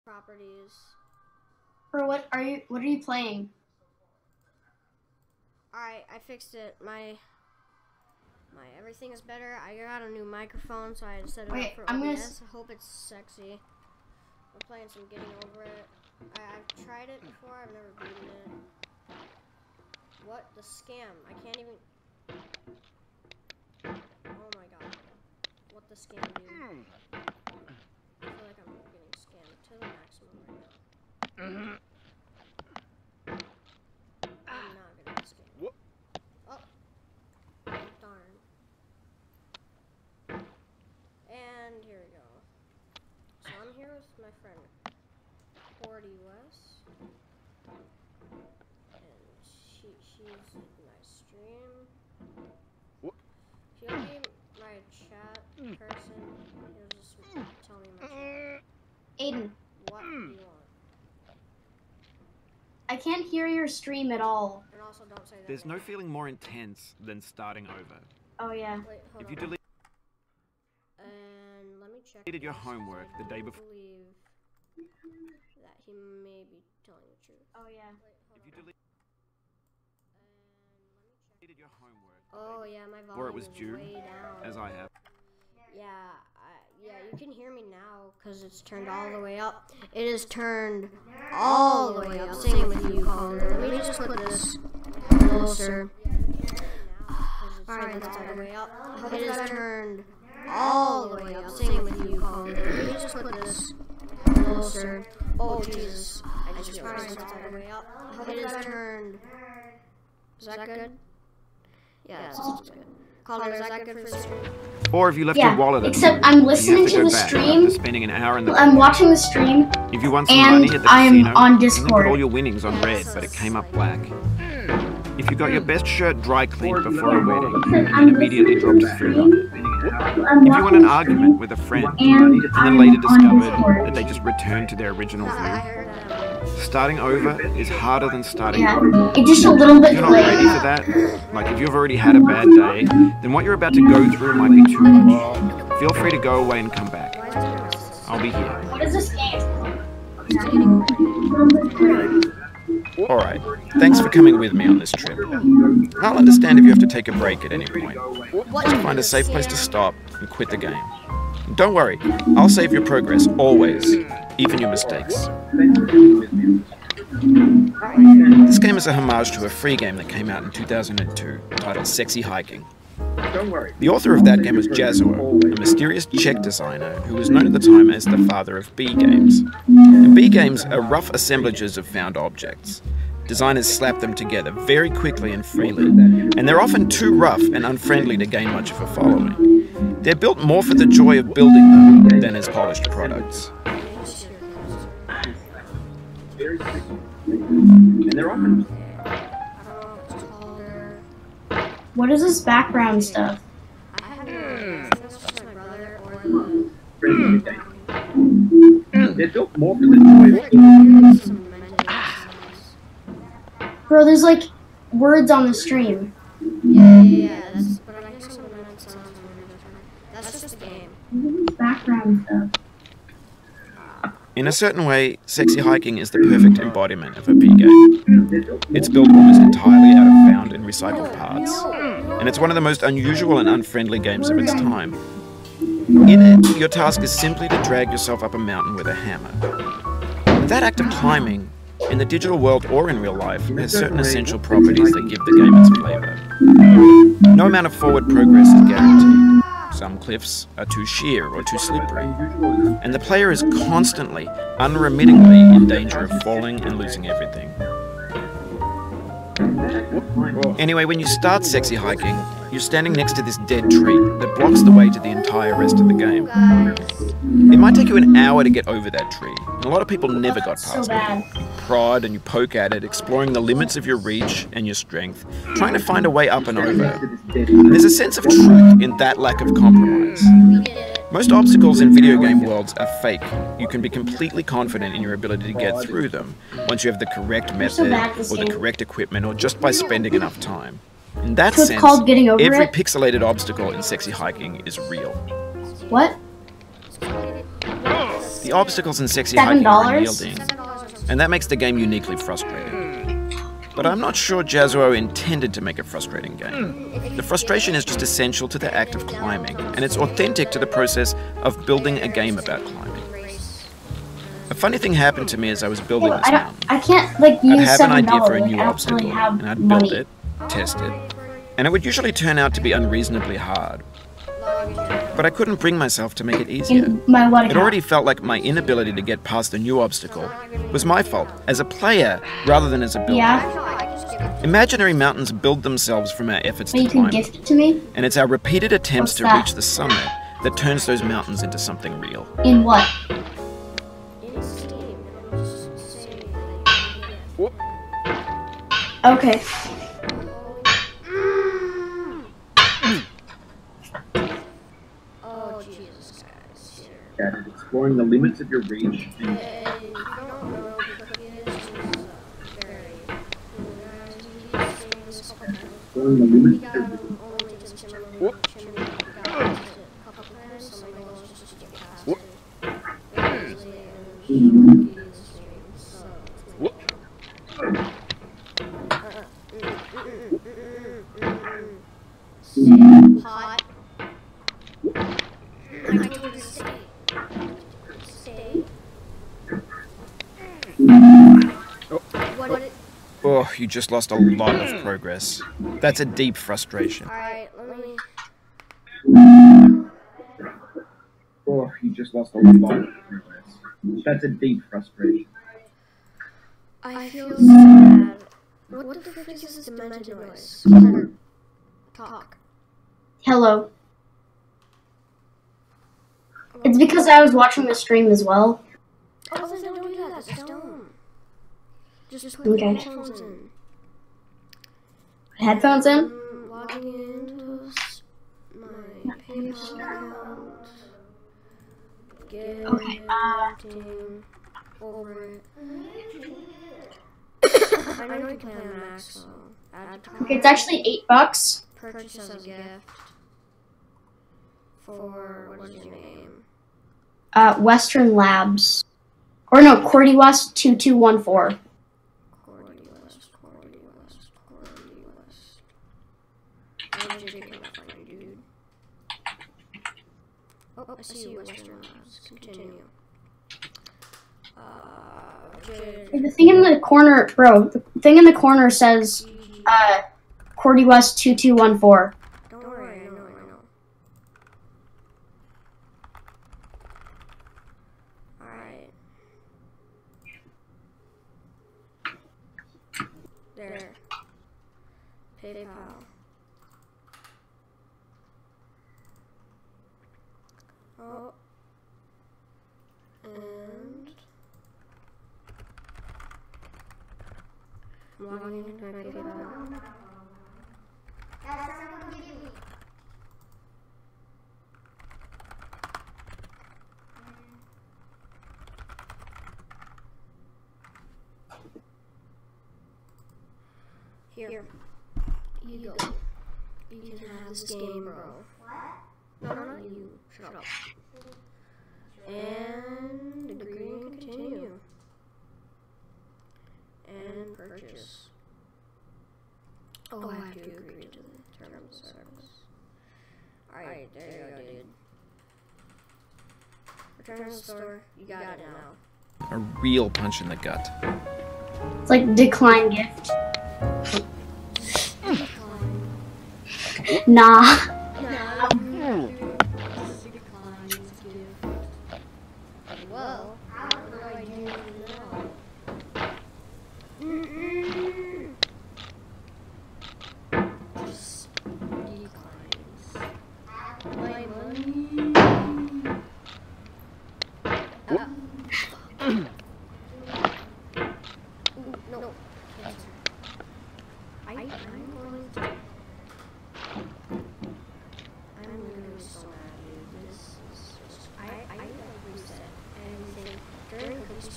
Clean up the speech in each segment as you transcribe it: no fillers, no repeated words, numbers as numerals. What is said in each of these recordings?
Properties. Or what are you playing? Alright, I fixed it. My everything is better. I got a new microphone, so I had to set it up for OBS. I hope it's sexy. I'm playing some Getting Over It. I've tried it before, I've never beaten it. What? The scam. I can't even... Oh my god. What the scam do? I feel like I'm getting scammed to the maximum right now. I'm not gonna get scammed. Oh. Darn. And here we go. So I'm here with my friend 40 West. And she's in my stream. She'll be my chat person. He'll just tell me my chat. Aiden. What do you want? I can't hear your stream at all. And also don't say that. There's no feeling more intense than starting over. Oh yeah. Wait, hold If you on. And let me check. deleted your homework the day before. I believe that he may be telling the truth. Oh yeah. If you deleted your homework Oh yeah, my volume or it was is due, way down. as I have. Yeah, you can hear me now because it's turned all the way up. It is turned all the way up. Same with you, Calder. Let me just put this closer. Alright, that's all the way up. It is turned all the way up. Same with you, Calder. Let me just put this closer. Oh Jesus! I just realized that's all the way up. It is turned. Is that good? Yeah, it's good. Calder, is that good for the stream? Or if you left your wallet at except home, I'm and you listening have to go the back stream. after spending an hour in the I'm watching the stream. If you won some and money at the I'm casino, on you can Discord. put all your winnings on red, but it came up black. If you got your best shirt dry cleaned before a wedding and immediately dropped food on it. If you won an argument with a friend and then later discovered that they just returned to their original view. Starting over is harder than starting over. It's just a little bit If you're not ready for that, like if you've already had a bad day, then what you're about to go through might be too much. Feel free to go away and come back. I'll be here. What is this game? Alright, thanks for coming with me on this trip. I'll understand if you have to take a break at any point. Just find a safe place to stop and quit the game. Don't worry, I'll save your progress, always, even your mistakes. This game is a homage to a free game that came out in 2002, titled Sexy Hiking. The author of that game was Jazuo, a mysterious Czech designer who was known at the time as the father of B games. And B games are rough assemblages of found objects. Designers slap them together very quickly and freely, and they're often too rough and unfriendly to gain much of a following. They're built more for the joy of building them than as polished products. What is this background stuff? They're built more for the joy of Bro, there's like words on the stream. Yeah, that's, but I guess that's just a game. What is this background stuff? In a certain way, Sexy Hiking is the perfect embodiment of a B game. It's built almost entirely out of found and recycled parts, and it's one of the most unusual and unfriendly games of its time. In it, your task is simply to drag yourself up a mountain with a hammer. That act of climbing, in the digital world or in real life, has certain essential properties that give the game its flavor. No amount of forward progress is guaranteed. Some cliffs are too sheer or too slippery, and the player is constantly, unremittingly in danger of falling and losing everything. Anyway, when you start Sexy Hiking, you're standing next to this dead tree that blocks the way to the entire rest of the game. It might take you an hour to get over that tree, and a lot of people never got past it. prod and you poke at it, exploring the limits of your reach and your strength, trying to find a way up and over. And there's a sense of truth in that lack of compromise. Most obstacles in video game worlds are fake. You can be completely confident in your ability to get through them once you have the correct method or the correct equipment or just by spending enough time. In that So it's sense, called getting over every it? pixelated obstacle in Sexy Hiking is real. What? The obstacles in Sexy Hiking are $7? unyielding, and that makes the game uniquely frustrating. But I'm not sure Jazuo intended to make a frustrating game. The frustration is just essential to the act of climbing, and it's authentic to the process of building a game about climbing. A funny thing happened to me as I was building this mountain. I can't like I'd use have an $7. idea for a Like, new I don't obstacle, really have and I'd money. build it, test it, and it would usually turn out to be unreasonably hard. But I couldn't bring myself to make it easier. In my what It account? already felt like my inability to get past the new obstacle was my fault, as a player rather than as a builder. Yeah, Imaginary mountains build themselves from our efforts but to you can climb gift them, it to me. and it's our repeated attempts What's to that? reach the summit that turns those mountains into something real. In what? Okay. Oh, Jesus, guys. That is exploring the limits of your reach and exploring the limits of your reach. Hot. I told you to stay. Stay. What? Oh, you just lost a lot of progress. That's a deep frustration. Alright, let me. Oh, you just lost a lot of progress. That's a deep frustration. I feel sad. What the frick is this demented noise? Carter, talk. Hello. It's because I was watching the stream as well. Oh, then don't do that. Just don't. Just put Okay. the headphones in. Headphones in? I'm logging into my PayPal account. Okay, Getting over it. I know you can play on Max, so add to Okay, it's actually $8. purchase as a gift for what is your name? Western Labs. Or no, Cordy West 2214. Cordy West. I'm just gonna find you, dude. Oh, I see you, Western Labs. Continue. The thing in the corner, bro, the thing in the corner says, Cordy West 2214. Don't worry, I know. Alright. There. PayPal. Oh. And I'm logging into my PayPal. Here. You go. You can have this game, bro. What? No, not you. Shut up. And agree and continue. And purchase. Oh, I have to agree to the terms of service. Alright, there you go, dude. Return to the store. You got it now. A real punch in the gut. It's like decline gift. Nah. Well, how do I do now? Just declines. My money.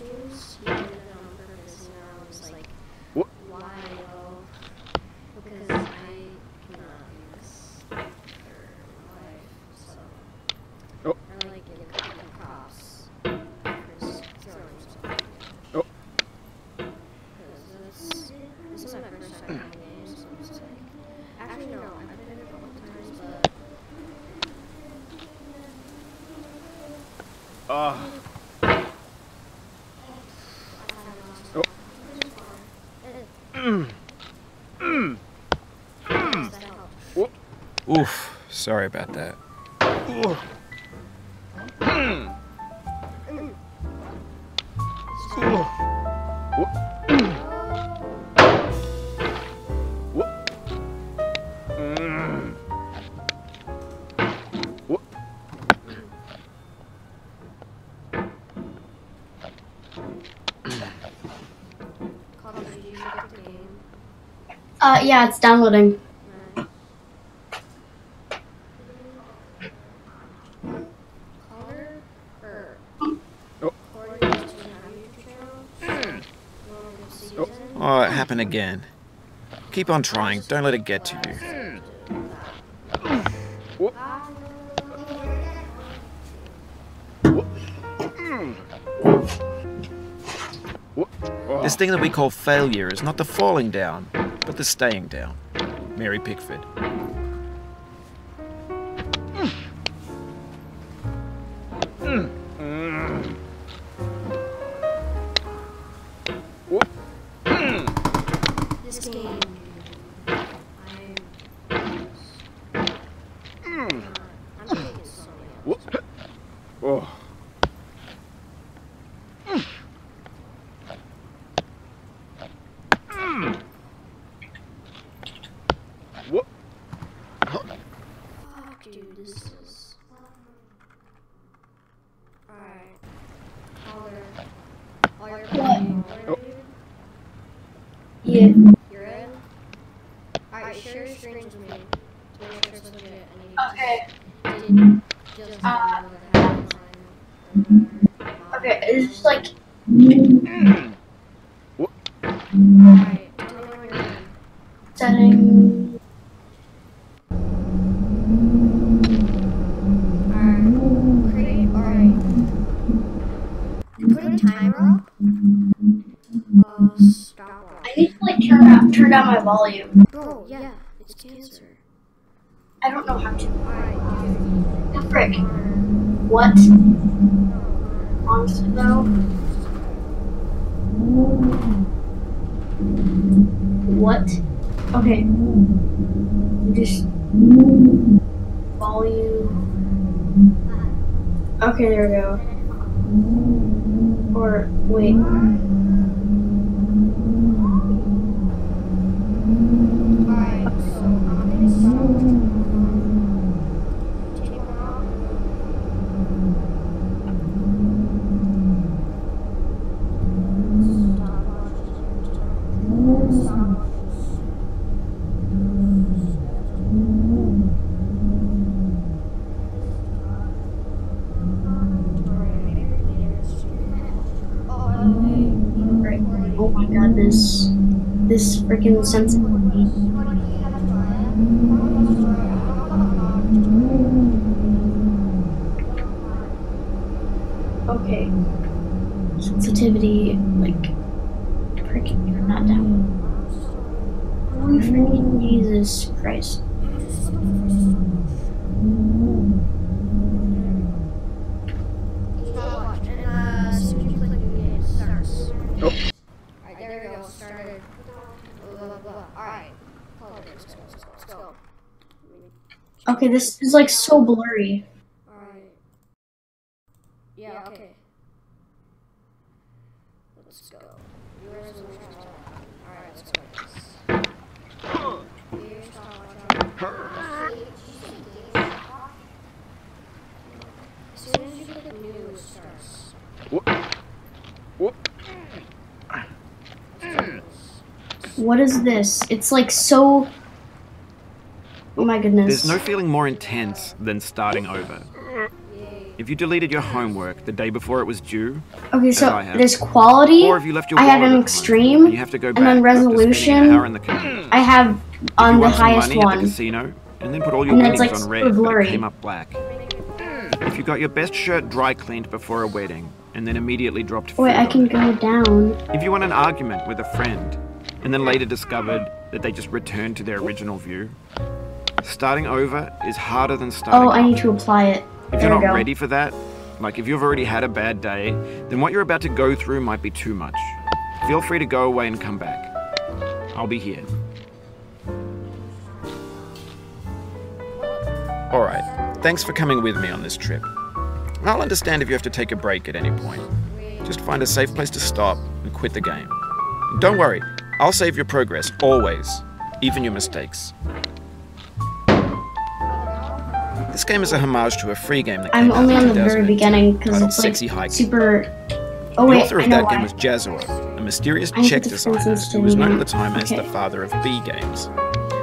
costumes. He did it on purpose, you know. I was like, What? why though? Because I cannot use their life, so. Oh. I like getting cops for throwing stuff. Oh. Because this is my first time playing games, so I'm just like. Actually, no, I've played it a couple times, but. Oof, sorry about that. Yeah, it's downloading. Oh, it happened again. Keep on trying, don't let it get to you. This thing that we call failure is not the falling down, but the staying down. Mary Pickford. This game, I'm taking so many. Oh. Fuck, dude, this is. Alright. All your playing, dude? Yeah. You're in? Alright, share your screens with me. To make sure it's legit. Okay. Did just download the headline or Okay, it's like. Alright, tell me when you're in. Setting. Alright. Put a timer up. Stop. I need to like turn down my volume. Bro, yeah, it's cancer. I don't know how to. Alright, The frick. What? Honestly though. What? Okay. Just volume. Okay, there we go. Or wait. alright, so I'm gonna stop. Take one off. Right. Oh my god, this freaking sensitivity. Okay. Sensitivity, like, freaking turn that down. Oh, freaking Jesus Christ. As soon as you click new game, it starts. Alright, there we go. Started. Blah, blah, blah. Alright. Let's go. Okay, this is like so blurry. Alright. Yeah, okay. Let's go. Your resolution is alright, let's go. Here's as soon as you click new, it starts. What is this? It's like so. Oh my goodness. There's no feeling more intense than starting over. If you deleted your homework the day before it was due, Okay, as so I have, there's quality. or if you left your I have wallet an at home, extreme, and you have to go back and then after spending an hour in resolution. the computer. I have If on you the won some highest money at the one. casino, and then put all your And then it's, winnings like, on red, super but it blurry. came up black. If you got your best shirt dry cleaned before a wedding, and then immediately dropped food Wait, I on can it. go down. If you won an argument with a friend, and then later discovered that they just returned to their original view, starting over is harder than starting Oh, I up. need to apply it. If There you're we not go. ready for that, like if you've already had a bad day, then what you're about to go through might be too much. Feel free to go away and come back. I'll be here. Alright, thanks for coming with me on this trip. I'll understand if you have to take a break at any point. Just find a safe place to stop and quit the game. And don't worry, I'll save your progress, always, even your mistakes. This game is a homage to a free game that came I'm out only in on the very 2002, beginning because titled it's like Sexy Hiking. super. Oh The wait, author I of know that why. game was Jazua, a mysterious I need Czech to put the screen designer who sensitivity was known on. at the time as the Okay. father of B games.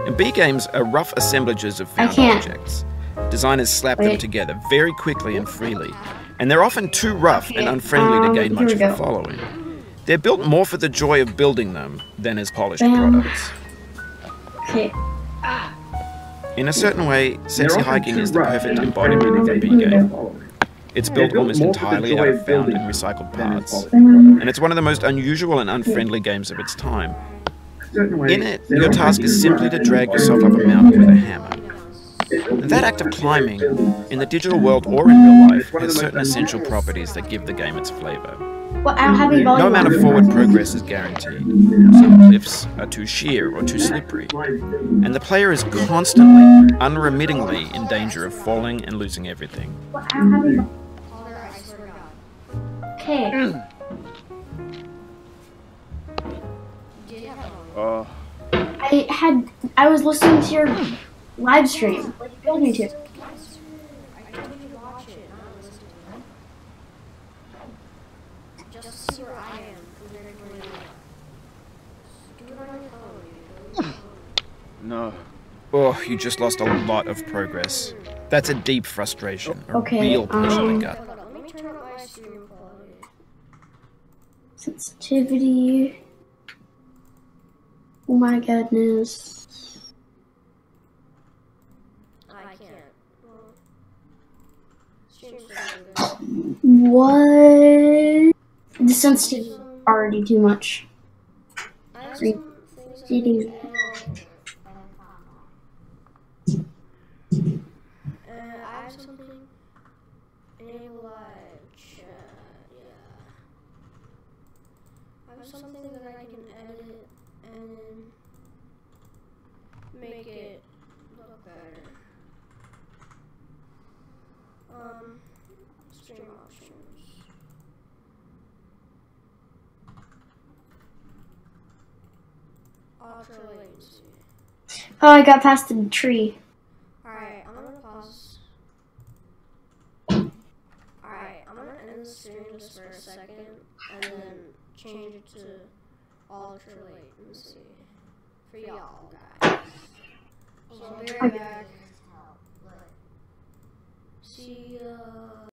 And B games are rough assemblages of found can't. objects. Designers slap them Wait. together very quickly and freely, and they're often too rough and unfriendly to gain here much we of a go. following. They're built more for the joy of building them than as polished Bam. products. Okay. In a certain way, Sexy They're often Hiking too is the rough perfect and embodiment of a unfriendly B to gain game. much of a following. It's They're built almost more for the entirely joy out of of found building and recycled than as parts, polished Bam. and it's one of the most unusual and unfriendly games of its time. Certain ways, In it, they're your often task too is simply to rough drag and yourself up a unfriendly mountain with a to hammer. gain. That act of climbing, in the digital world or in real life, has certain essential properties that give the game its flavor. Well, I don't have any volume. No amount of on. forward progress is guaranteed. Some cliffs are too sheer or too slippery, and the player is constantly, unremittingly in danger of falling and losing everything. Well, I don't have any. Okay. I was listening to your live stream. What you told me to. Just see where I am. Do it on your phone. No. Oh, you just lost a lot of progress. That's a deep frustration, a Okay, real punch in the gut. Hold on, let me turn up my stream quality. Sensitivity. Oh my goodness. I can't. Well, stream's so good. What? The sensitivity is already too much. I have Three. some things I Eating. need to I have something. Enable live chat. Yeah. I have something that I can edit and make it look better. Stream options. Ultra latency. Oh, I got past the tree. Alright, I'm gonna pause. Alright, I'm gonna end the stream just for a second and then change it to ultra latency for y'all guys. So I'll be right back.